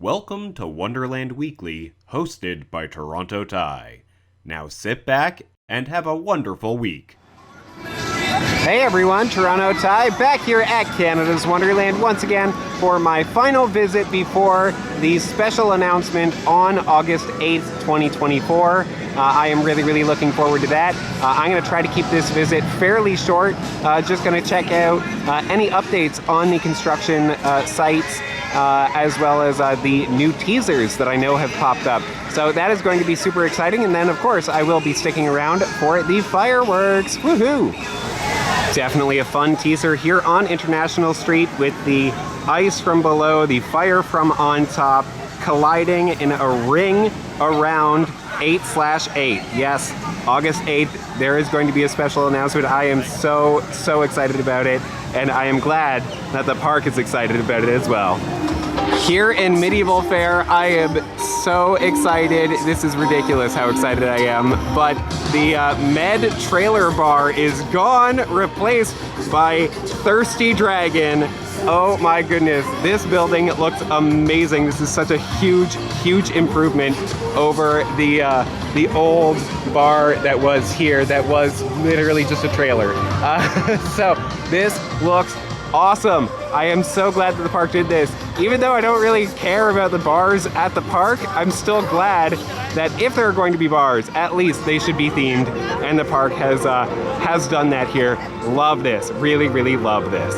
Welcome to Wonderland Weekly, hosted by Toronto Ty. Now sit back and have a wonderful week. Hey everyone, Toronto Ty back here at Canada's Wonderland once again for my final visit before the special announcement on August 8th, 2024. I am really looking forward to that. I'm going to try to keep this visit fairly short. Just going to check out any updates on the construction sites as well as the new teasers that I know have popped up. So that is going to be super exciting, and then of course I will be sticking around for the fireworks. Woohoo! Definitely a fun teaser here on International Street with the ice from below, the fire from on top, colliding in a ring around 8/8. Yes, August 8th, there is going to be a special announcement. I am so excited about it, and I am glad that the park is excited about it as well. Here in Medieval Fair, I am so excited. This is ridiculous how excited I am. But the Med trailer bar is gone, replaced by Thirsty Dragon. Oh my goodness, this building looks amazing. This is such a huge improvement over the old bar that was here, that was literally just a trailer. So this looks awesome. I am so glad that the park did this. Even though I don't really care about the bars at the park, I'm still glad that if there are going to be bars, at least they should be themed, and the park has done that here. Love this. Really love this.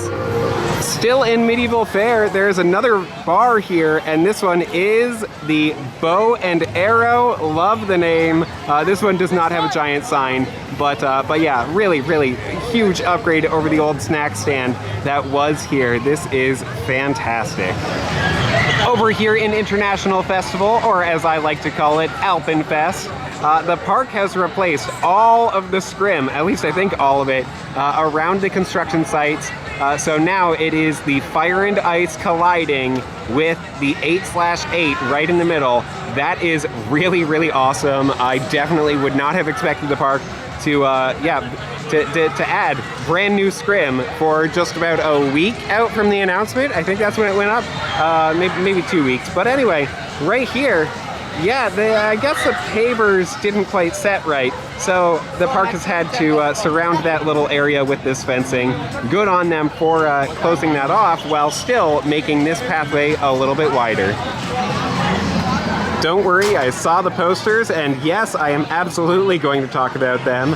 Still in Medieval Fair, there's another bar here, and this one is the Bow and Arrow. Love the name. This one does not have a giant sign, but yeah, really huge upgrade over the old snack stand that was here. This is fantastic. Over here in International Festival, or as I like to call it, AlpenFest, the park has replaced all of the Scrim, at least I think all of it, around the construction sites. So now it is the fire and ice colliding with the 8/8 right in the middle. That is really awesome. I definitely would not have expected the park to add brand new Scrim for just about a week out from the announcement. I think that's when it went up, maybe 2 weeks. But anyway, right here, yeah, I guess the pavers didn't quite set right, so the park has had to surround that little area with this fencing. Good on them for closing that off while still making this pathway a little bit wider. Don't worry, I saw the posters, and yes, I am absolutely going to talk about them.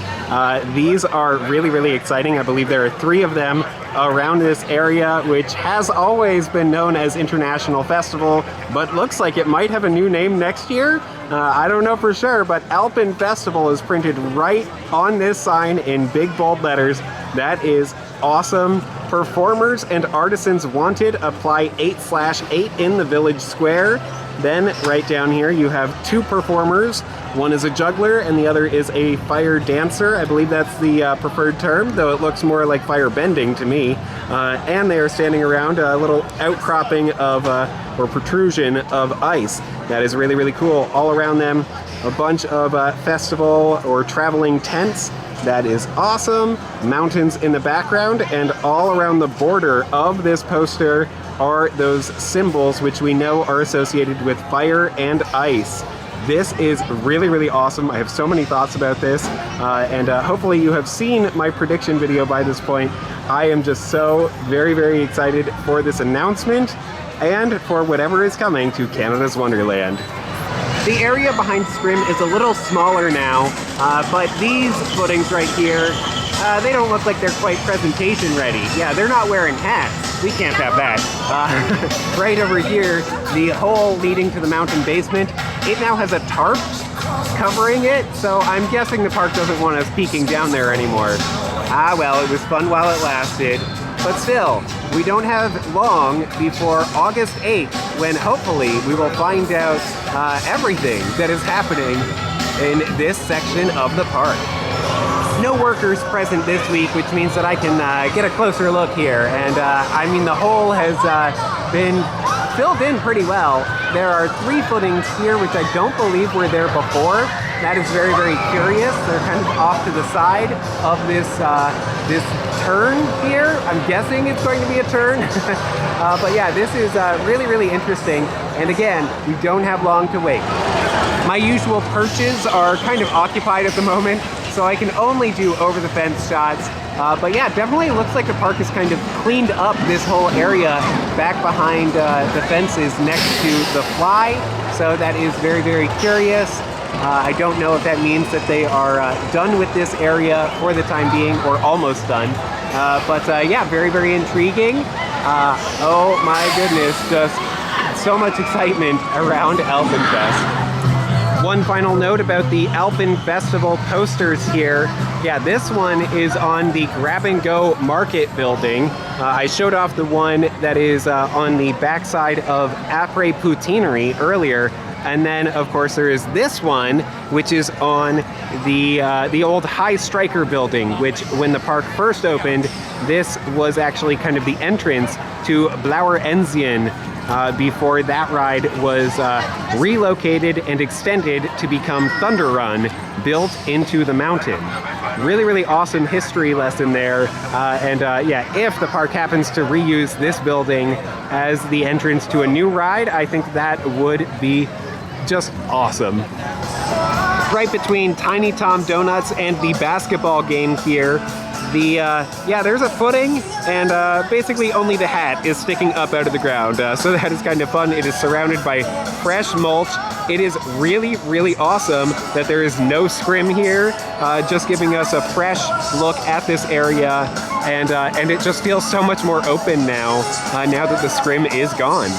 These are really exciting. I believe there are 3 of them around this area, which has always been known as International Festival, but looks like it might have a new name next year. I don't know for sure, but Alpen Festival is printed right on this sign in big bold letters. That is awesome. Performers and artisans wanted. Apply 8/8 in the village square. Then right down here you have 2 performers. One is a juggler and the other is a fire dancer. I believe that's the preferred term, though it looks more like fire bending to me. And they are standing around a little outcropping of, or protrusion of ice. That is really cool. All around them, a bunch of festival or traveling tents. That is awesome. Mountains in the background, and all around the border of this poster are those symbols which we know are associated with fire and ice. This is really awesome. I have so many thoughts about this, and hopefully you have seen my prediction video by this point. I am just so very excited for this announcement and for whatever is coming to Canada's Wonderland. The area behind Scrim is a little smaller now, but these footings right here, they don't look like they're quite presentation ready. Yeah, they're not wearing hats. We can't have that. Right over here, the hole leading to the mountain basement, it now has a tarp covering it, so I'm guessing the park doesn't want us peeking down there anymore. Ah well, it was fun while it lasted. But still, we don't have long before August 8th, when hopefully we will find out everything that is happening in this section of the park. No workers present this week, which means that I can get a closer look here. And I mean, the hole has been filled in pretty well. There are 3 footings here, which I don't believe were there before. That is very curious. They're kind of off to the side of this this turn here. I'm guessing it's going to be a turn. But yeah, this is really interesting. And again, we don't have long to wait. My usual perches are kind of occupied at the moment, so I can only do over the fence shots. But yeah, definitely looks like the park has kind of cleaned up this whole area back behind the fences next to the fly. So that is very, very curious. I don't know if that means that they are done with this area for the time being, or almost done. But yeah, very, very intriguing. Oh my goodness, just so much excitement around AlpenFest. One final note about the Alpen Festival posters here. Yeah, this one is on the Grab and Go Market building. I showed off the one that is on the backside of Après Poutinerie earlier. And then, of course, there is this one, which is on the old High Striker building, which, when the park first opened, this was actually kind of the entrance to Blauer Entrance, before that ride was relocated and extended to become Thunder Run, built into the mountain. Really, really awesome history lesson there. Yeah, if the park happens to reuse this building as the entrance to a new ride, I think that would be just awesome. Right between Tiny Tom Donuts and the basketball game here, yeah, there's a footing, and basically only the hat is sticking up out of the ground. So that is kind of fun. It is surrounded by fresh mulch. It is really, really awesome that there is no scrim here, just giving us a fresh look at this area, and it just feels so much more open now, now that the scrim is gone.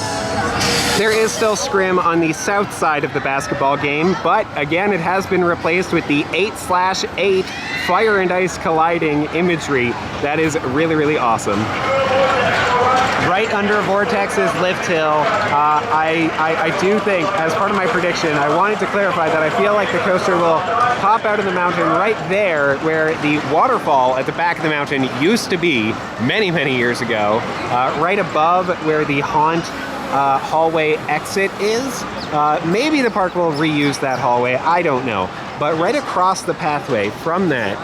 There is still scrim on the south side of the basketball game, but again, it has been replaced with the 8/8 fire and ice colliding imagery. That is really, really awesome. Right under Vortex's lift hill, I do think, as part of my prediction, I wanted to clarify that I feel like the coaster will pop out of the mountain right there where the waterfall at the back of the mountain used to be many, many years ago, right above where the haunt hallway exit is. Maybe the park will reuse that hallway, I don't know. But right across the pathway from that,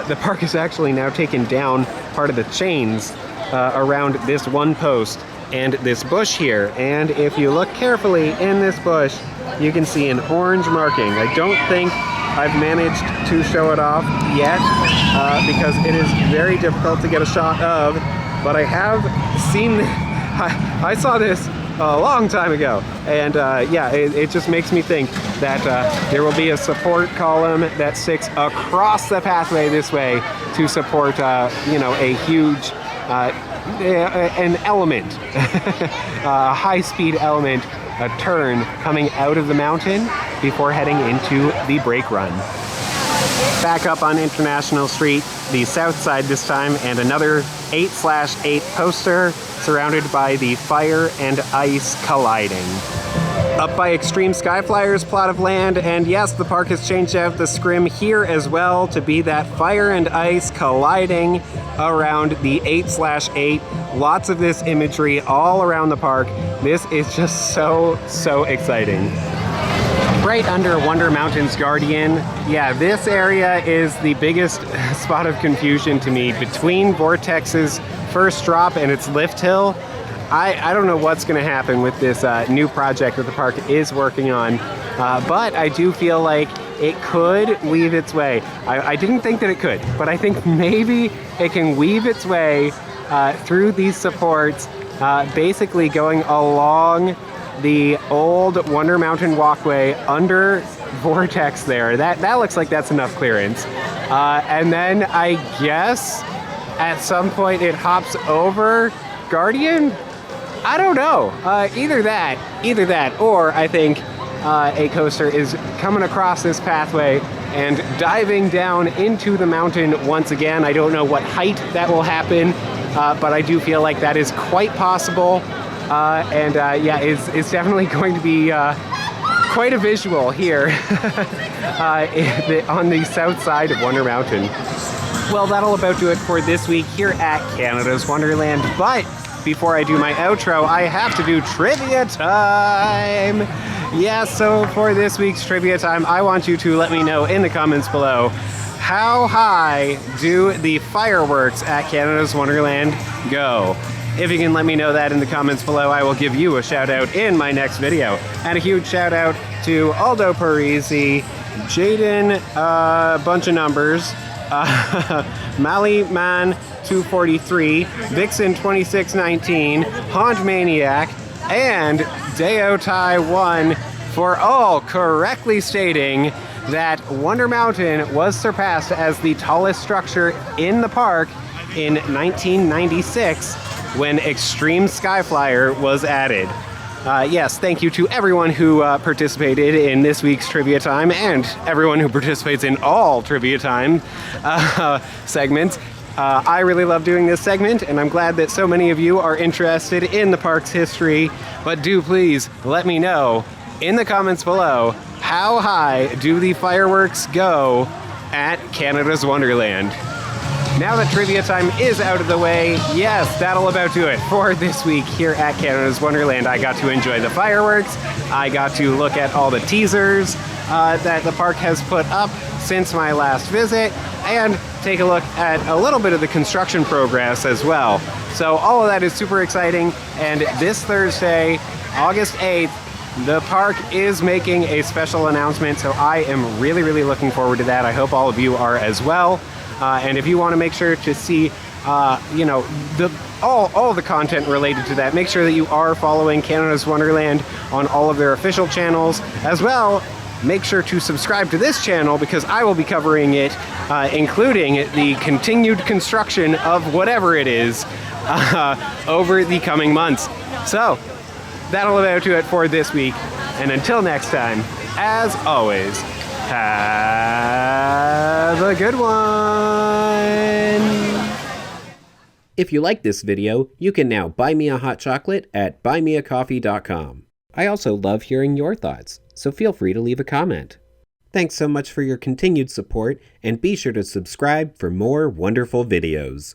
the park has actually now taken down part of the chains around this one post and this bush here. And if you look carefully in this bush, you can see an orange marking. I don't think I've managed to show it off yet, because it is very difficult to get a shot of, but I have seen, I saw this a long time ago, and yeah, it just makes me think that there will be a support column that sticks across the pathway this way to support, you know, a huge, an element, a high-speed element, a turn coming out of the mountain before heading into the brake run. Back up on International Street, the south side this time, and another 8/8 poster surrounded by the fire and ice colliding. Up by Xtreme Skyflyer's plot of land, and yes, the park has changed out the scrim here as well to be that fire and ice colliding around the 8/8. Lots of this imagery all around the park. This is just so, so exciting. Right under Wonder Mountain's Guardian, yeah, this area is the biggest spot of confusion to me. Between Vortex's first drop and its lift hill, I don't know what's going to happen with this new project that the park is working on, but I do feel like it could weave its way. I didn't think that it could, but I think maybe it can weave its way through these supports, basically going along the old Wonder Mountain walkway under Vortex there. That looks like that's enough clearance. And then I guess at some point it hops over Guardian? I don't know. Either that, or I think a coaster is coming across this pathway and diving down into the mountain once again. I don't know what height that will happen, but I do feel like that is quite possible. Yeah, it's definitely going to be quite a visual here on the south side of Wonder Mountain. Well, that'll about do it for this week here at Canada's Wonderland, but before I do my outro, I have to do trivia time! Yeah, so for this week's trivia time, I want you to let me know in the comments below, how high do the fireworks at Canada's Wonderland go? If you can let me know that in the comments below, I will give you a shout out in my next video. And a huge shout out to Aldo Parisi, Jaden, bunch of numbers, Mally Man 243, Vixen 2619, Haunt Maniac, and Deo Tai 1 for all correctly stating that Wonder Mountain was surpassed as the tallest structure in the park in 1996 when Xtreme Skyflyer was added. Yes, thank you to everyone who participated in this week's Trivia Time and everyone who participates in all Trivia Time segments. I really love doing this segment, and I'm glad that so many of you are interested in the park's history. But do please let me know in the comments below, how high do the fireworks go at Canada's Wonderland? Now that Trivia Time is out of the way, yes, that'll about do it for this week here at Canada's Wonderland. I got to enjoy the fireworks. I got to look at all the teasers that the park has put up since my last visit, and take a look at a little bit of the construction progress as well. So all of that is super exciting, and this Thursday, August 8th, the park is making a special announcement, so I am really, really looking forward to that. I hope all of you are as well. And if you want to make sure to see, all the content related to that, make sure that you are following Canada's Wonderland on all of their official channels. As well, make sure to subscribe to this channel because I will be covering it, including the continued construction of whatever it is over the coming months. So, that'll about do it for this week. And until next time, as always, have a good one! If you like this video, you can now buy me a hot chocolate at buymeacoffee.com. I also love hearing your thoughts, so feel free to leave a comment. Thanks so much for your continued support, and be sure to subscribe for more wonderful videos.